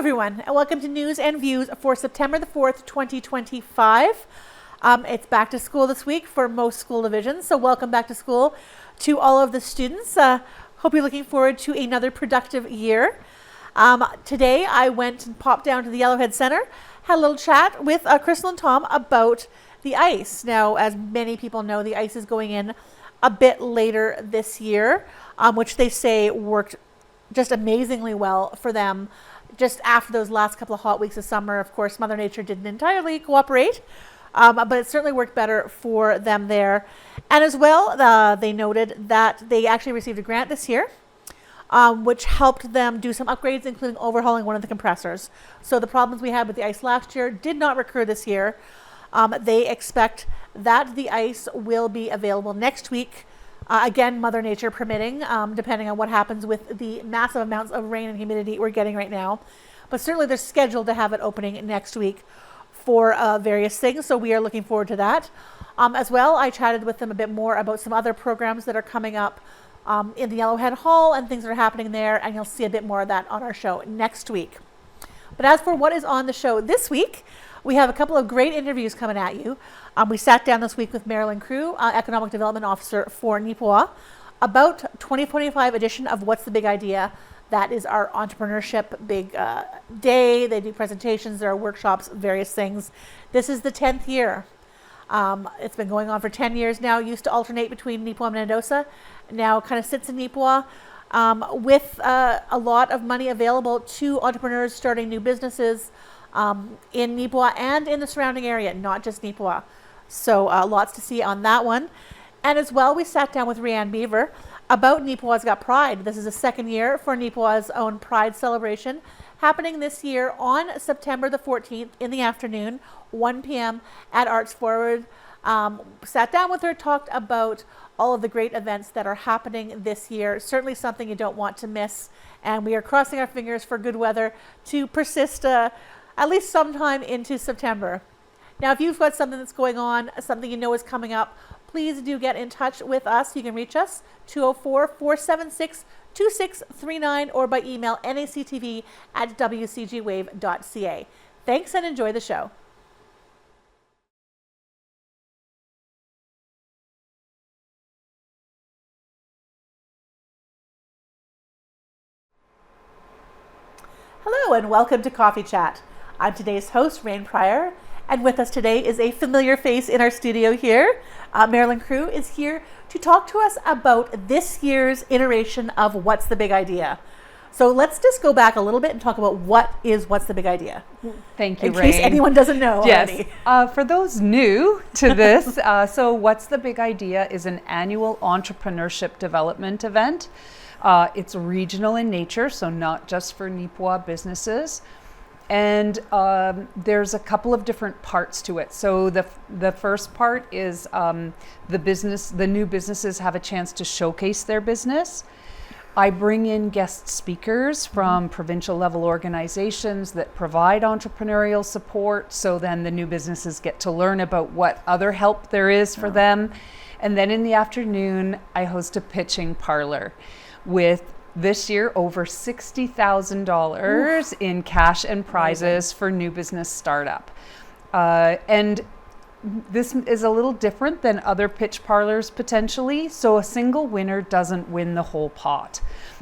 everyone, and welcome to News and Views for September the 4th, 2025. It's back to school this week for most school divisions, so welcome back to school to all of the students. Hope you're looking forward to another productive year. Today I went and popped down to the Yellowhead Center, had a little chat with Crystal and Tom about the ice. Now, as many people know, the ice is going in a bit later this year, which they say worked just amazingly well for them. Just after those last couple of hot weeks of summer, of course, Mother Nature didn't entirely cooperate, but it certainly worked better for them there. And as well, they noted that they actually received a grant this year, which helped them do some upgrades, including overhauling one of the compressors. So the problems we had with the ice last year did not recur this year. They expect that the ice will be available next week. Again, Mother Nature permitting, depending on what happens with the massive amounts of rain and humidity we're getting right now. But certainly they're scheduled to have it opening next week for various things, so we are looking forward to that. As well, I chatted with them a bit more about some other programs that are coming up in the Yellowhead Hall and things that are happening there, and you'll see a bit more of that on our show next week. But as for what is on the show this week, we have a couple of great interviews coming at you. We sat down this week with Marilyn Crew, Economic Development Officer for Neepawa, about 2025 edition of What's the Big Idea. That is our entrepreneurship big day. They do presentations, there are workshops, various things. This is the 10th year. It's been going on for 10 years now. Used to alternate between Neepawa and Mendoza. Now kind of sits in Neepawa with a lot of money available to entrepreneurs starting new businesses in Neepawa and in the surrounding area, not just Neepawa. So lots to see on that one. And as well, we sat down with Rianne Beaver about Neepawa's Got Pride. This is the second year for Neepawa's own Pride celebration, happening this year on September the 14th in the afternoon, 1 p.m. at Arts Forward. Sat down with her, talked about all of the great events that are happening this year. Certainly something you don't want to miss. And we are crossing our fingers for good weather to persist at least sometime into September. Now, if you've got something that's going on, something you know is coming up, please do get in touch with us. You can reach us 204-476-2639 or by email nactv@wcgwave.ca. Thanks and enjoy the show. Hello and welcome to Coffee Chat. I'm today's host, Rain Pryor, and with us today is a familiar face in our studio here. Marilyn Crew is here to talk to us about this year's iteration of What's the Big Idea. So let's just go back a little bit and talk about What's the Big Idea? Thank you, in Rain. case anyone doesn't know already. Yes. For those new to this, so What's the Big Idea is an annual entrepreneurship development event. It's regional in nature, so not just for Neepawa businesses. And there's a couple of different parts to it. So the first part is the new businesses have a chance to showcase their business. I bring in guest speakers from provincial level organizations that provide entrepreneurial support. So then the new businesses get to learn about what other help there is for them. And then in the afternoon, I host a pitching parlor with this year over $60,000 in cash and prizes for new business startup. And this is a little different than other pitch parlors potentially. So a single winner doesn't win the whole pot.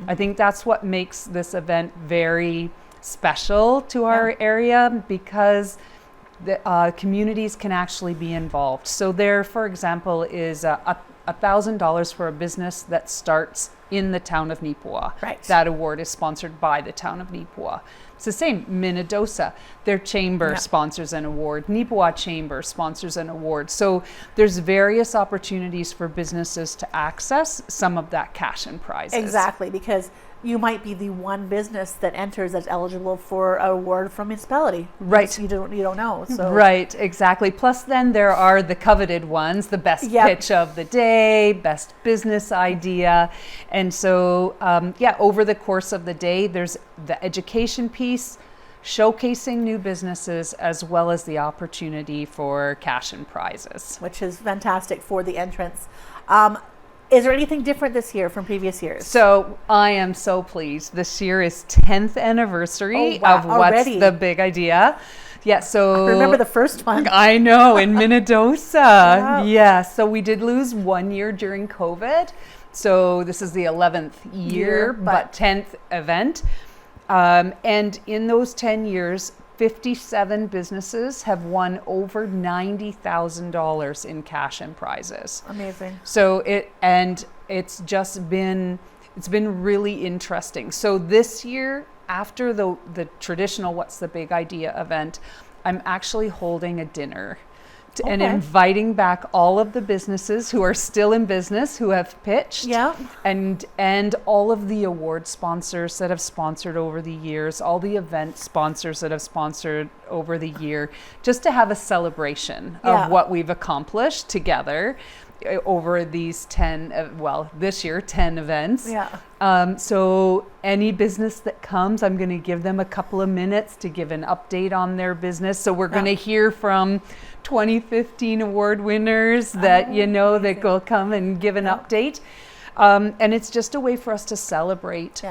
I think that's what makes this event very special to our area, because the communities can actually be involved. So there, for example, is $1,000 for a business that starts in the town of Neepawa. Right. That award is sponsored by the town of Neepawa. It's the same, Mendoza, their chamber sponsors an award. Neepawa Chamber sponsors an award. So there's various opportunities for businesses to access some of that cash and prizes. Exactly, because you might be the one business that enters that's eligible for an award from municipality. Right. You don't know. So. Right, exactly. Plus then there are the coveted ones, the best pitch of the day, best business idea. And so, over the course of the day, there's the education piece, showcasing new businesses, as well as the opportunity for cash and prizes. Which is fantastic for the entrance. Is there anything different this year from previous years? So I am so pleased. This year is 10th anniversary Oh, wow. of What's Already? the Big Idea. Yeah, so I remember the first one. I know, in Minnedosa. Wow. Yeah, so we did lose 1 year during COVID. So this is the 11th year, but 10th event. And in those 10 years, 57 businesses have won over $90,000 in cash and prizes. Amazing. So it's just been, it's been really interesting. So this year, after the traditional What's the Big Idea event, I'm actually holding a dinner and inviting back all of the businesses who are still in business, who have pitched, and all of the award sponsors that have sponsored over the years, all the event sponsors that have sponsored over the year, just to have a celebration of what we've accomplished together over these 10, this year, 10 events. So any business that comes, I'm going to give them a couple of minutes to give an update on their business. So we're going to hear from 2015 award winners that, that will come and give an update. And it's just a way for us to celebrate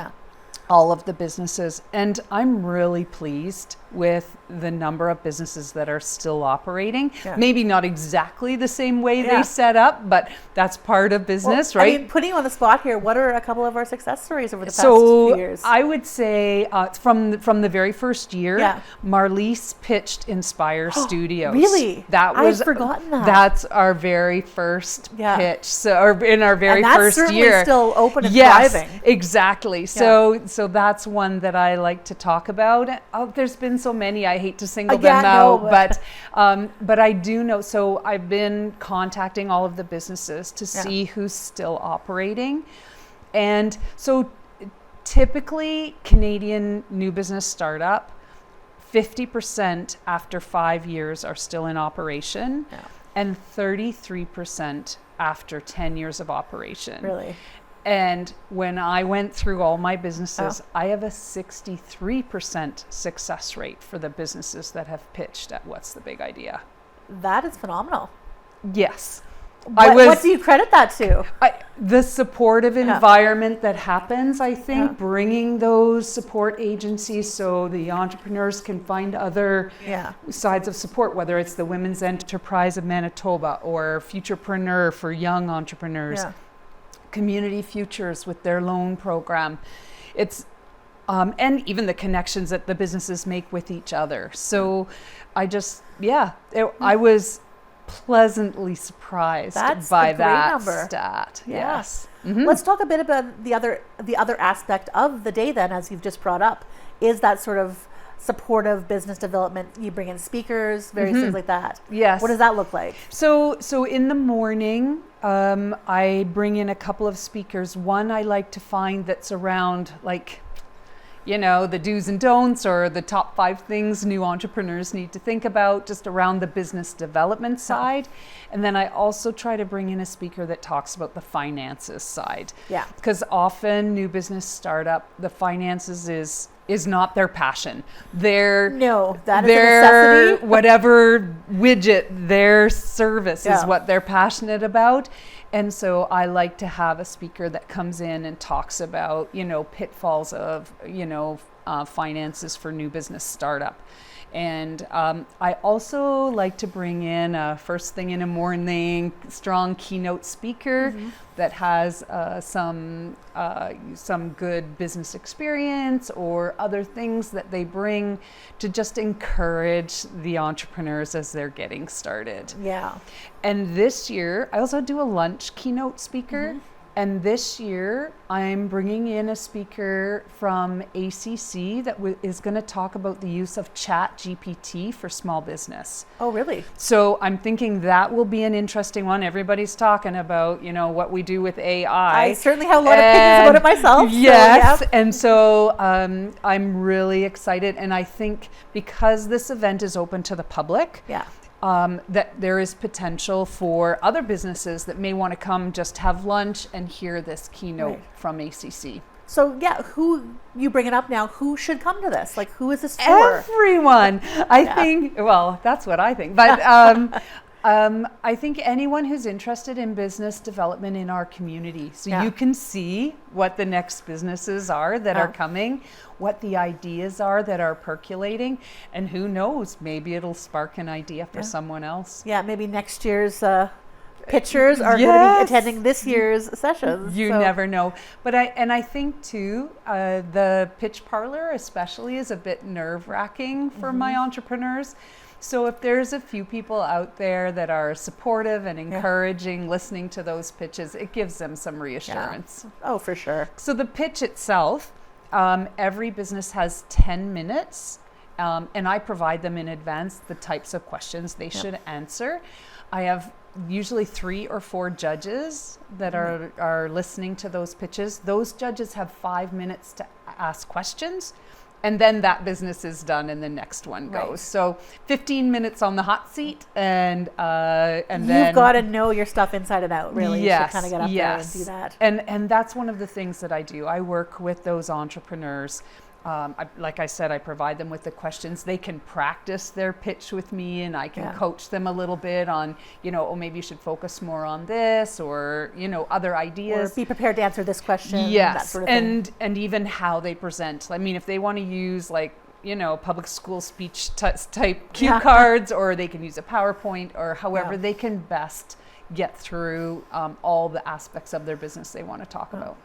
all of the businesses. And I'm really pleased with the number of businesses that are still operating. Maybe not exactly the same way they set up, but that's part of business, right? I mean, putting you on the spot here, what are a couple of our success stories over the past few years? I would say from the very first year, Marliese pitched Inspire Studios. Really? I've forgotten that. That's our very first pitch. So, or in our very first year. And that's certainly still open and thriving. Exactly. So that's one that I like to talk about. There's been so many, I hate to single them out, but I do know. So I've been contacting all of the businesses to see who's still operating. And so typically Canadian new business startup, 50% after 5 years are still in operation and 33% after 10 years of operation. Really? And when I went through all my businesses, I have a 63% success rate for the businesses that have pitched at What's the Big Idea. That is phenomenal. Yes. What do you credit that to? The supportive environment that happens, I think, bringing those support agencies so the entrepreneurs can find other sides of support, whether it's the Women's Enterprise of Manitoba or Futurepreneur for young entrepreneurs. Community Futures with their loan program. It's and even the connections that the businesses make with each other. So I just I was pleasantly surprised by that stat. Yes. Let's talk a bit about the other aspect of the day then, as you've just brought up, is that sort of supportive business development. You bring in speakers, various things like that. Yes. What does that look like? So in the morning, I bring in a couple of speakers. One I like to find that's around the do's and don'ts or the top 5 things new entrepreneurs need to think about, just around the business development side. And then I also try to bring in a speaker that talks about the finances side. Because often new business startup, the finances is not their passion. That is a necessity. Whatever widget, their service is what they're passionate about. And so I like to have a speaker that comes in and talks about, pitfalls of, finances for new business startup. And I also like to bring in first thing in the morning, strong keynote speaker that has some good business experience or other things that they bring to just encourage the entrepreneurs as they're getting started. And this year, I also do a lunch keynote speaker. And this year, I'm bringing in a speaker from ACC that is going to talk about the use of ChatGPT for small business. Oh, really? So I'm thinking that will be an interesting one. Everybody's talking about, what we do with AI. I certainly have a lot of opinions about it myself. Yes. And so I'm really excited. And I think because this event is open to the public, that there is potential for other businesses that may want to come just have lunch and hear this keynote from ACC. So who, you bring it up now, who should come to this? Like, who is this for? Everyone. I think, well, that's what I think. But I think anyone who's interested in business development in our community. So Yeah. you can see what the next businesses are that are coming, what the ideas are that are percolating, and who knows, maybe it'll spark an idea for someone else. Yeah, maybe next year's pitchers are going to be Yes. attending this year's sessions. You so- never know. But I think too, the pitch parlor especially is a bit nerve-wracking for my entrepreneurs. So if there's a few people out there that are supportive and encouraging listening to those pitches, it gives them some reassurance. Oh, for sure. So the pitch itself, every business has 10 minutes, and I provide them in advance the types of questions they should answer. I have usually 3 or 4 judges that are listening to those pitches. Those judges have 5 minutes to ask questions. And then that business is done, and the next one goes. Right. So 15 minutes on the hot seat, and then You've got to know your stuff inside and out, really, Yes, to kind of get up there and do that. And that's one of the things that I do. I work with those entrepreneurs. Like I said, I provide them with the questions. They can practice their pitch with me, and I can coach them a little bit on, maybe you should focus more on this, or, other ideas. Or be prepared to answer this question. Yes, that sort of thing. and even how they present. I mean, if they want to use public school speech type cue cards, or they can use a PowerPoint, or however they can best get through all the aspects of their business they want to talk about.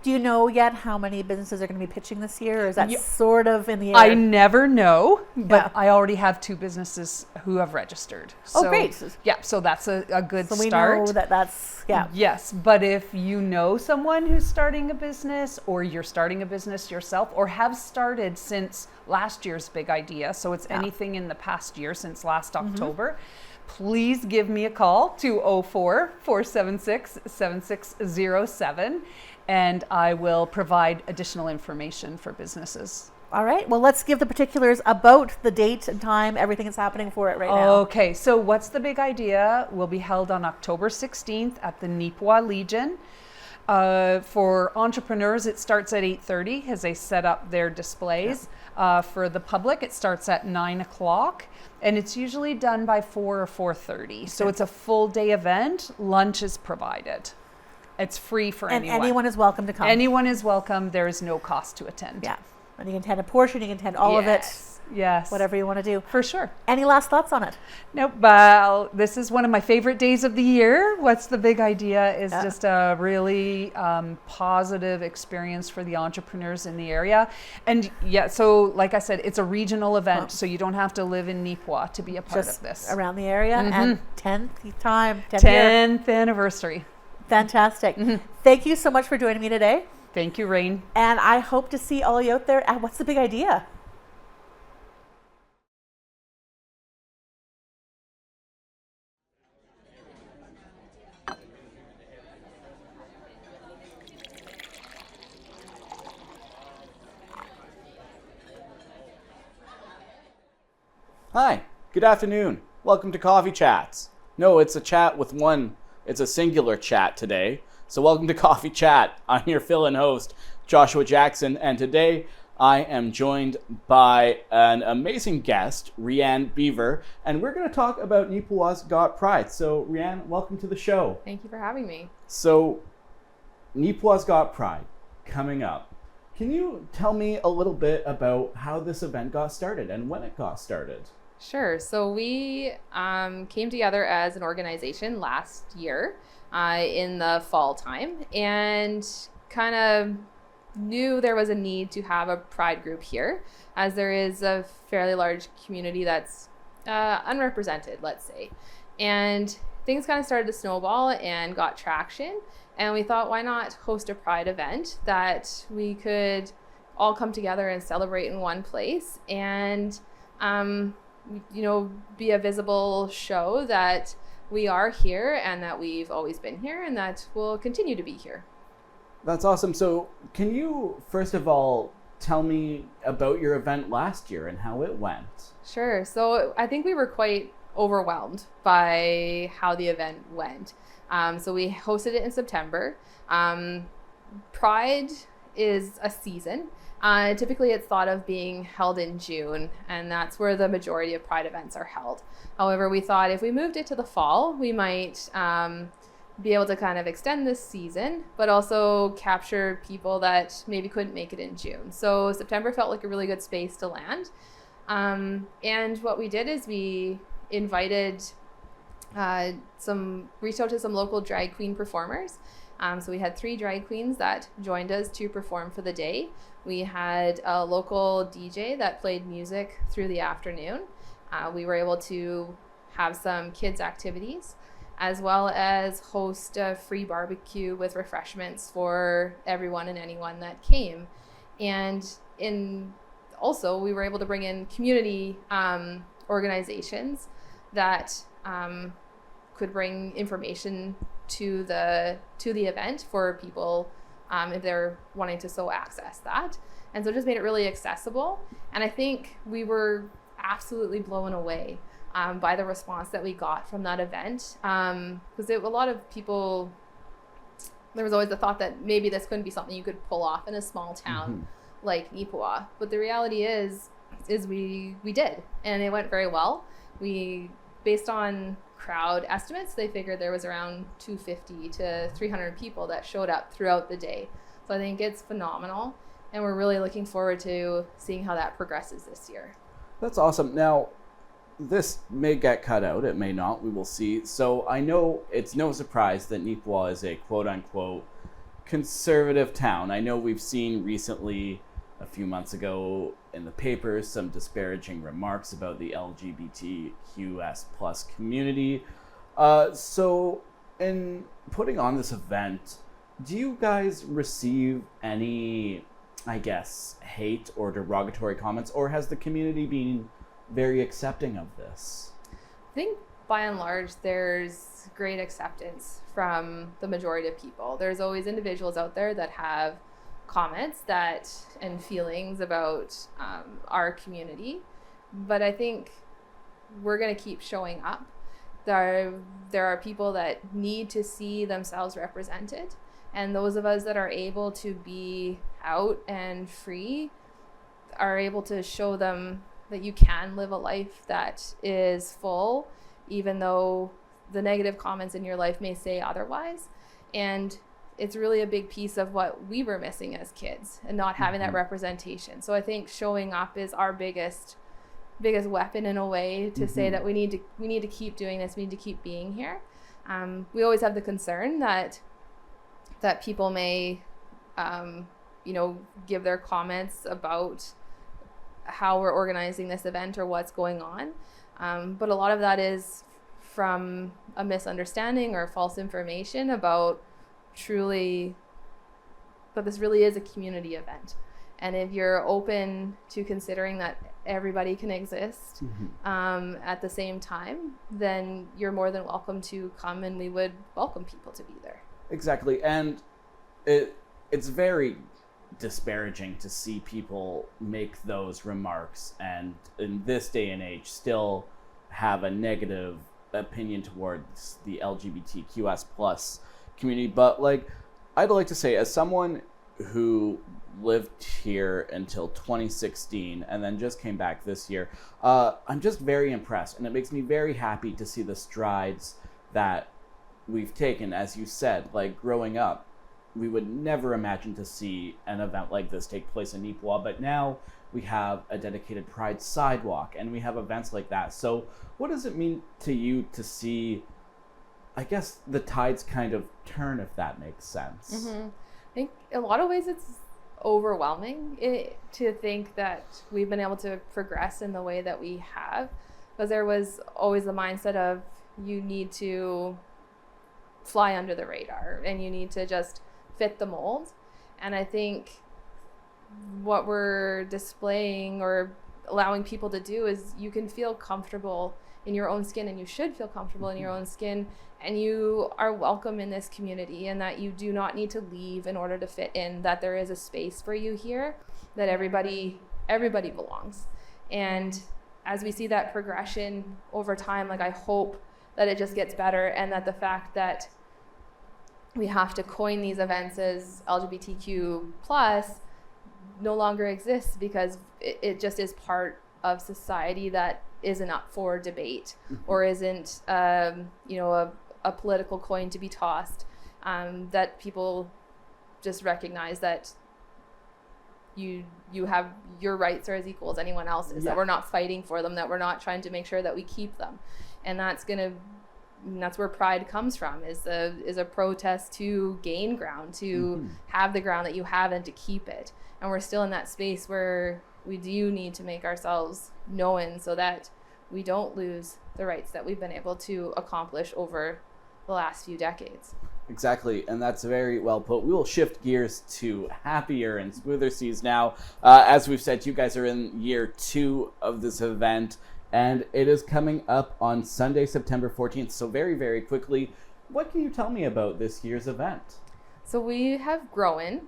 Do you know yet how many businesses are going to be pitching this year, or is that sort of in the air? I never know, but I already have 2 businesses who have registered. Oh, So, great. Yeah, so that's a good So we start. know that's, Yes, but if you know someone who's starting a business, or you're starting a business yourself, or have started since last year's big idea, so it's anything in the past year since last October, please give me a call, 204-476-7607, and I will provide additional information for businesses. All right. Well, let's give the particulars about the date and time, everything that's happening for it right now. Okay, so What's the Big Idea will be held on October 16th at the Neepawa Legion. For entrepreneurs, it starts at 8:30 as they set up their displays. For the public, it starts at 9 o'clock, and it's usually done by 4 or 4:30. So it's a full day event. Lunch is provided. It's free for And anyone. anyone is welcome to come. Anyone is welcome. There is no cost to attend. Yeah. And you can attend a portion, you can attend all of it, Yes. whatever you want to do. For sure. Any last thoughts on it? Nope. Well, this is one of my favorite days of the year. What's the Big Idea is just a really positive experience for the entrepreneurs in the area. And so like I said, it's a regional event, so you don't have to live in Neepawa to be a part Just of this. around the area. And 10th time, 10th year. 10th anniversary. Fantastic. Thank you so much for joining me today. Thank you, Rain. And I hope to see all of you out there at What's the Big Idea? Hi, good afternoon. Welcome to Coffee Chats. No, it's a chat with one, it's a singular chat today. So welcome to Coffee Chat. I'm your fill-in host, Joshua Jackson, and today I am joined by an amazing guest, Rianne Beaver, and we're going to talk about Neepawa's Got Pride. So Rianne, welcome to the show. Thank you for having me. So Neepawa's Got Pride coming up. Can you tell me a little bit about how this event got started and when it got started? Sure. So we came together as an organization last year in the fall time, and kind of knew there was a need to have a pride group here, as there is a fairly large community that's unrepresented, let's say. And things kind of started to snowball and got traction. And we thought, why not host a pride event that we could all come together and celebrate in one place, and be a visible show that we are here and that we've always been here and that we'll continue to be here. That's awesome. So can you, first of all, tell me about your event last year and how it went? Sure. So I think we were quite overwhelmed by how the event went. So we hosted it in September. Pride is a season, Typically, it's thought of being held in June, and that's where the majority of Pride events are held. However, we thought if we moved it to the fall, we might be able to kind of extend this season, but also capture people that maybe couldn't make it in June. So September felt like a really good space to land. And what we did is we invited reached out to some local drag queen performers. So we had 3 drag queens that joined us to perform for the day. We had a local DJ that played music through the afternoon. We were able to have some kids activities, as well as host a free barbecue with refreshments for everyone and anyone that came. And also we were able to bring in community organizations that could bring information to the event for people if they're wanting to so access that. And so it just made it really accessible. And I think we were absolutely blown away by the response that we got from that event. Because a lot of people, there was always the thought that maybe this couldn't be something you could pull off in a small town like Neepawa. But the reality is we did, and it went very well. Based on crowd estimates, they figured there was around 250 to 300 people that showed up throughout the day. So I think it's phenomenal, and we're really looking forward to seeing how that progresses this year. That's awesome. Now, this may get cut out, it may not, we will see. So I know it's no surprise that Neepawa is a quote-unquote conservative town. I know we've seen recently, a few months ago in the papers, some disparaging remarks about the LGBTQS plus community. So in putting on this event, do you guys receive any, I guess, hate or derogatory comments, or has the community been very accepting of this? I think by and large, there's great acceptance from the majority of people. There's always individuals out there that have comments and feelings about our community, but I think we're going to keep showing up. There are people that need to see themselves represented, and those of us that are able to be out and free are able to show them that you can live a life that is full, even though the negative comments in your life may say otherwise. And it's really a big piece of what we were missing as kids, and not having that representation. So I think showing up is our biggest weapon in a way to say that we need to keep doing this. We need to keep being here. We always have the concern that people may, give their comments about how we're organizing this event or what's going on. But a lot of that is from a misunderstanding or false information about truly that this really is a community event. And if you're open to considering that everybody can exist at the same time, then you're more than welcome to come, and we would welcome people to be there. Exactly. And it's very disparaging to see people make those remarks and in this day and age still have a negative opinion towards the LGBTQS plus community. But I'd like to say, as someone who lived here until 2016 and then just came back this year, I'm just very impressed, and it makes me very happy to see the strides that we've taken. As you said, growing up, we would never imagine to see an event like this take place in Neepawa, but now we have a dedicated Pride sidewalk and we have events like that. So what does it mean to you to see, I guess, the tides kind of turn, if that makes sense? I think in a lot of ways it's overwhelming to think that we've been able to progress in the way that we have, because there was always the mindset of you need to fly under the radar and you need to just fit the mold. And I think what we're displaying or allowing people to do is you can feel comfortable in your own skin, and you should feel comfortable in your own skin, and you are welcome in this community, and that you do not need to leave in order to fit in, that there is a space for you here, that everybody belongs. And as we see that progression over time, I hope that it just gets better, and that the fact that we have to coin these events as LGBTQ plus no longer exists because it just is part of society that isn't up for debate or isn't, a political coin to be tossed, that people just recognize that you have your rights are as equal as anyone else's, that we're not fighting for them, that we're not trying to make sure that we keep them. And that's where pride comes from, is a protest to gain ground, to have the ground that you have and to keep it. And we're still in that space where we do need to make ourselves known so that we don't lose the rights that we've been able to accomplish over the last few decades. Exactly, and that's very well put. We will shift gears to happier and smoother seas now. As we've said, you guys are in year 2 of this event, and it is coming up on Sunday, September 14th. So very, very quickly, what can you tell me about this year's event? So we have grown.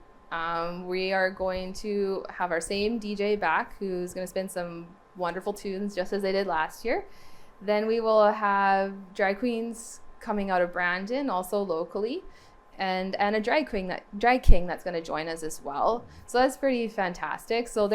We are going to have our same DJ back, who's going to spin some wonderful tunes just as they did last year. Then we will have drag queens coming out of Brandon, also locally, and a drag king that's going to join us as well. So that's pretty fantastic. So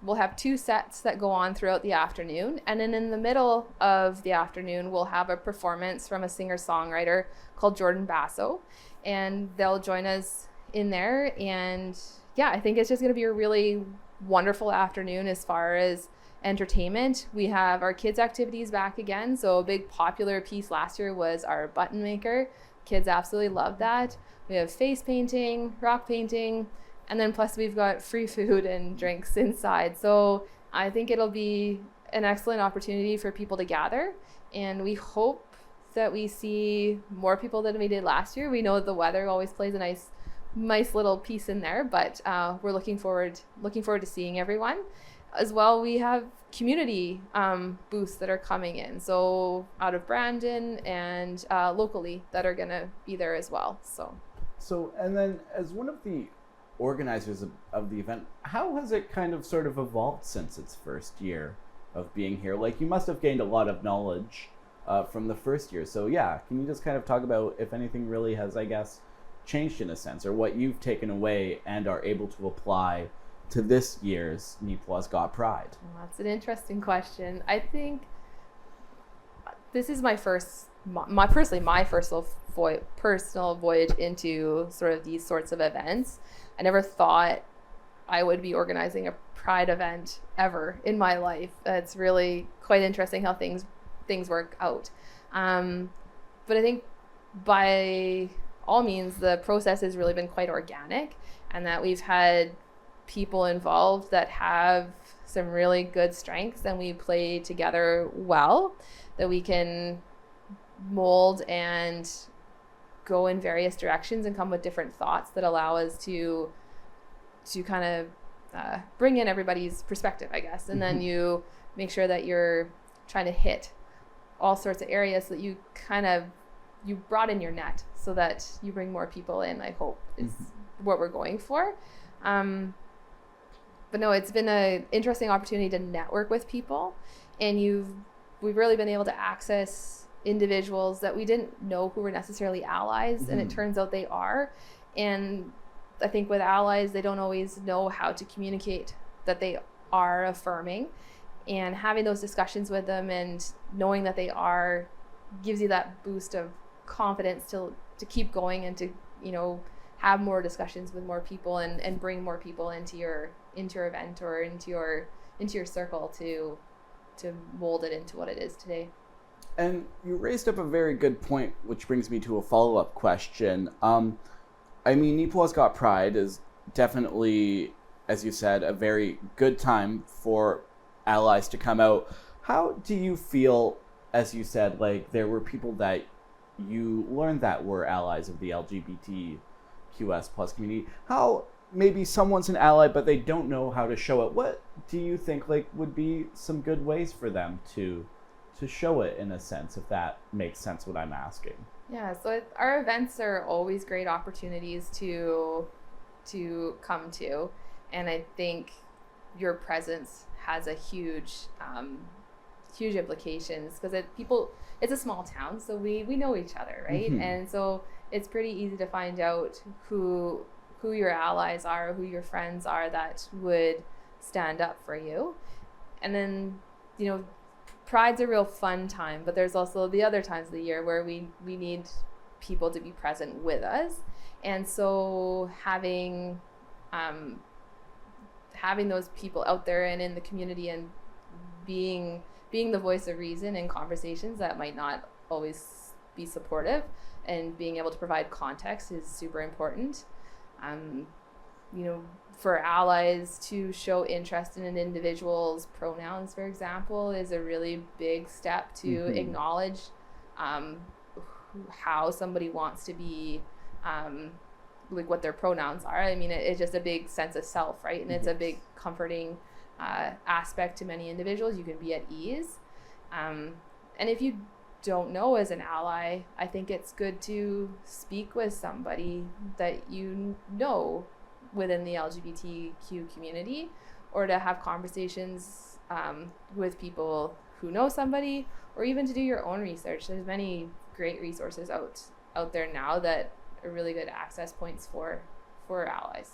we'll have 2 sets that go on throughout the afternoon, and then in the middle of the afternoon we'll have a performance from a singer-songwriter called Jordan Basso, and they'll join us in there. And yeah, I think it's just going to be a really wonderful afternoon as far as entertainment. We have our kids activities back again. So a big popular piece last year was our button maker. Kids absolutely love that. We have face painting, rock painting, and then plus we've got free food and drinks inside. So I think it'll be an excellent opportunity for people to gather, and we hope that we see more people than we did last year. We know the weather always plays a nice little piece in there, but we're looking forward to seeing everyone. As well, we have community booths that are coming in, so out of Brandon and locally, that are going to be there as well. So, and then as one of the organizers of the event, how has it kind of sort of evolved since its first year of being here? Like, you must have gained a lot of knowledge from the first year. So yeah, can you just kind of talk about if anything really has, I guess, changed in a sense, or what you've taken away and are able to apply to this year's Neepawa's Got Pride? Well, that's an interesting question. I think this is my first personal voyage into sort of these sorts of events. I never thought I would be organizing a Pride event ever in my life. It's really quite interesting how things work out. But I think by all means, the process has really been quite organic, and that we've had people involved that have some really good strengths, and we play together well, that we can mold and go in various directions and come with different thoughts that allow us to kind of bring in everybody's perspective, I guess. And then you make sure that you're trying to hit all sorts of areas so that you brought in your net so that you bring more people in, I hope, is what we're going for. But no, it's been an interesting opportunity to network with people, and we've really been able to access individuals that we didn't know who were necessarily allies, and it turns out they are. And I think with allies, they don't always know how to communicate that they are affirming, and having those discussions with them and knowing that they are gives you that boost of confidence to keep going and to have more discussions with more people and bring more people into your event or into your circle to mold it into what it is today. And you raised up a very good point, which brings me to a follow-up question. I mean, Neepawa's Got Pride is definitely, as you said, a very good time for allies to come out. How do you feel, as you said, like there were people that you learned that were allies of the LGBTQS plus community? How maybe someone's an ally, but they don't know how to show it. What do you think would be some good ways for them to show it, in a sense, if that makes sense what I'm asking? Yeah, so our events are always great opportunities to come to, and I think your presence has a huge implications, because it's a small town, so we know each other, right? And so it's pretty easy to find out who who your allies are, who your friends are that would stand up for you. And then, Pride's a real fun time, but there's also the other times of the year where we need people to be present with us. And so having those people out there and in the community and being the voice of reason in conversations that might not always be supportive, and being able to provide context is super important. For allies to show interest in an individual's pronouns, for example, is a really big step to acknowledge how somebody wants to be, like what their pronouns are. I mean, it's just a big sense of self, right? And it's a big comforting aspect to many individuals. You can be at ease. And if you don't know as an ally, I think it's good to speak with somebody that you know within the LGBTQ community, or to have conversations with people who know somebody, or even to do your own research. There's many great resources out there now that are really good access points for allies.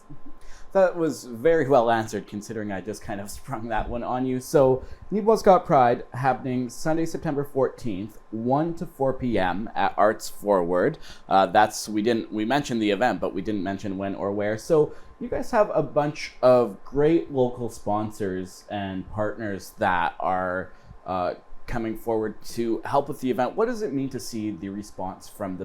That was very well answered, considering I just kind of sprung that one on you. So, Neepawa's Got Pride happening Sunday, September 14th, 1 to 4 p.m. at Arts Forward. We mentioned the event, but we didn't mention when or where. So, you guys have a bunch of great local sponsors and partners that are coming forward to help with the event. What does it mean to see the response from the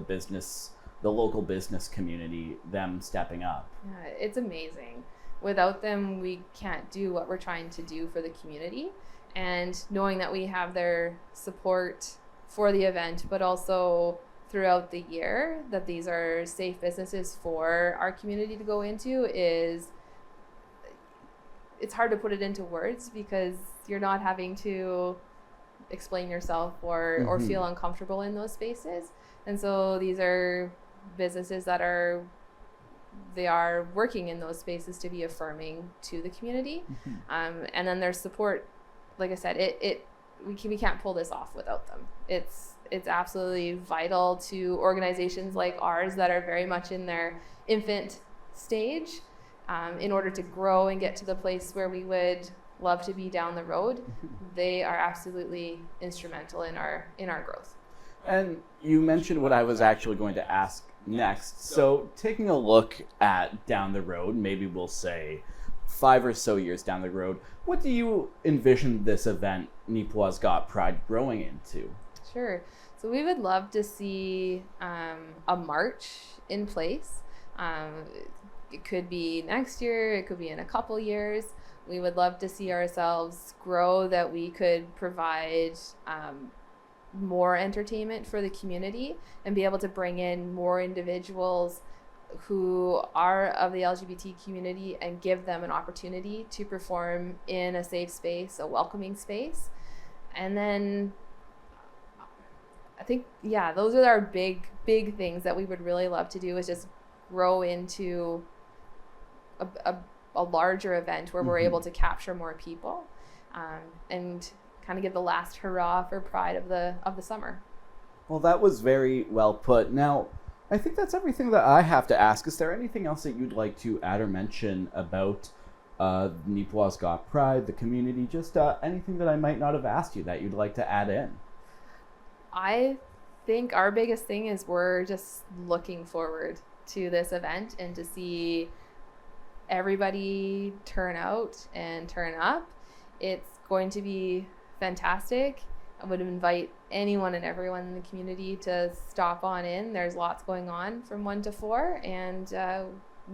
local business community, them stepping up? Yeah, it's amazing. Without them, we can't do what we're trying to do for the community. And knowing that we have their support for the event, but also throughout the year, that these are safe businesses for our community to go into, it's hard to put it into words, because you're not having to explain yourself or feel uncomfortable in those spaces. And so these are businesses that are working in those spaces to be affirming to the community. And then their support, like I said, we can't pull this off without them. It's absolutely vital to organizations like ours that are very much in their infant stage, in order to grow and get to the place where we would love to be down the road. They are absolutely instrumental in our growth. And you mentioned what I was actually going to ask next. So, taking a look at down the road, maybe we'll say 5 or so years down the road, what do you envision this event, Neepawa's Got Pride, growing into? Sure. So we would love to see a march in place. It could be next year, it could be in a couple years. We would love to see ourselves grow, that we could provide more entertainment for the community and be able to bring in more individuals who are of the LGBT community and give them an opportunity to perform in a safe space, a welcoming space. And then I think, those are our big things that we would really love to do, is just grow into a larger event where we're able to capture more people, and kind of give the last hurrah for Pride of the summer. Well, that was very well put. Now, I think that's everything that I have to ask. Is there anything else that you'd like to add or mention about Neepawa's Got Pride, the community, just anything that I might not have asked you that you'd like to add in? I think our biggest thing is we're just looking forward to this event and to see everybody turn out and turn up. It's going to be fantastic. I would invite anyone and everyone in the community to stop on in. There's lots going on from 1 to 4, and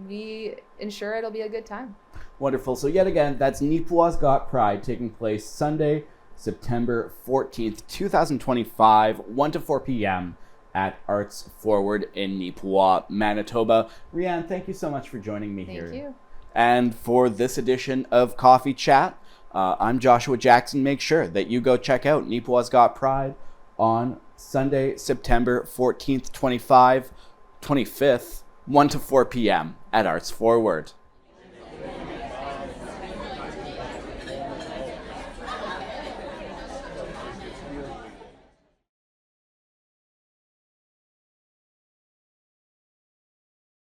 we ensure it'll be a good time. Wonderful. So yet again, that's Neepawa's Got Pride, taking place Sunday, September 14th, 2025, 1 to 4 p.m. at Arts Forward in Neepawa, Manitoba. Rianne, thank you so much for joining me here. Thank you. And for this edition of Coffee Chat, I'm Joshua Jackson. Make sure that you go check out Neepawa's Got Pride on Sunday, September 14th, 25th, 1 to 4 p.m. at Arts Forward.